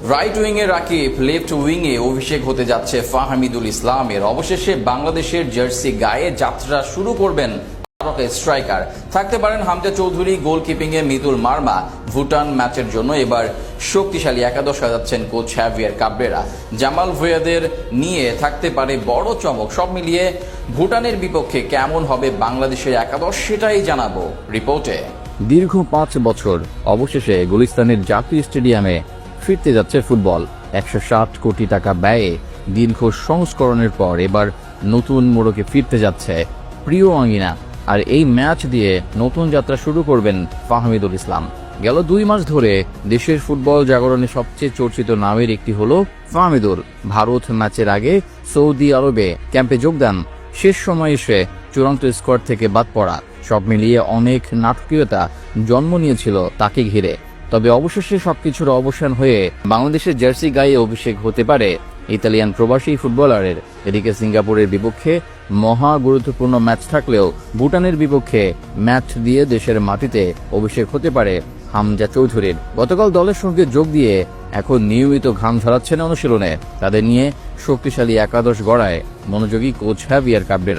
Right উইংয়ে Rakib, left উইংয়ে অভিষেক হতে যাচ্ছে ফাহমিদুল ইসলামের। অবশেষে বাংলাদেশের জার্সি গায়ে যাত্রা শুরু করবেন স্ট্রাইকার। থাকতে পারেন হামজা চৌধুরী, গোলকিপিংয়ে মিতুল মার্মা। ভুটান ম্যাচের জন্য এবার শক্তিশালী একাদশ সাজাচ্ছেন কোচ হ্যাভিয়ার কাবরেরা। জামাল ভুঁইয়াদের নিয়ে থাকতে পারে বড় চমক। সব মিলিয়ে ভুটানের বিপক্ষে কেমন হবে বাংলাদেশের একাদশ, সেটাই জানাবো রিপোর্টে। দীর্ঘ 5 বছর অবশেষে গুলিস্তানের জাতীয় স্টেডিয়ামে ফিরতে যাচ্ছে ফুটবল। 160 কোটি টাকা ব্যয়ে দীর্ঘ সংস্করণের পর এবার নতুন মোড়কে ফিরতে যাচ্ছে প্রিয় আঙ্গিনা। আর এই ম্যাচ দিয়ে নতুন যাত্রা শুরু করবেন ফাহমিদুল ইসলাম। গেল 2 মাস ধরে দেশের ফুটবল জাগরণে সবচেয়ে চর্চিত নামের একটি হলো ফাহমিদুল। ভারত ম্যাচের আগে সৌদি আরবে ক্যাম্পে যোগদান, শেষ সময় এসে চূড়ান্ত স্কোয়াড থেকে বাদ পড়া, সব মিলিয়ে অনেক নাটকীয়তা জন্ম নিয়েছিল তাকে ঘিরে। তবে অবশেষে সবকিছুর অবসান হয়ে বাংলাদেশের জার্সি গায়ে অভিষেক হতে পারে ইতালিয়ান প্রবাসী ফুটবলারের। এদিকে সিঙ্গাপুরের বিপক্ষে মহা গুরুত্বপূর্ণ ম্যাচ থাকলেও ভুটানের বিপক্ষে ম্যাচ দিয়ে দেশের মাটিতে অভিষেক হতে পারে হামজা চৌধুরীর। গতকাল দলের সঙ্গে যোগ দিয়ে এখন নিয়মিত ঘাম ঝরাচ্ছেন অনুশীলনে। তাদের নিয়ে শক্তিশালী একাদশ গড়ায় মনোযোগী কোচ হ্যাভিয়ার কাবরেরা।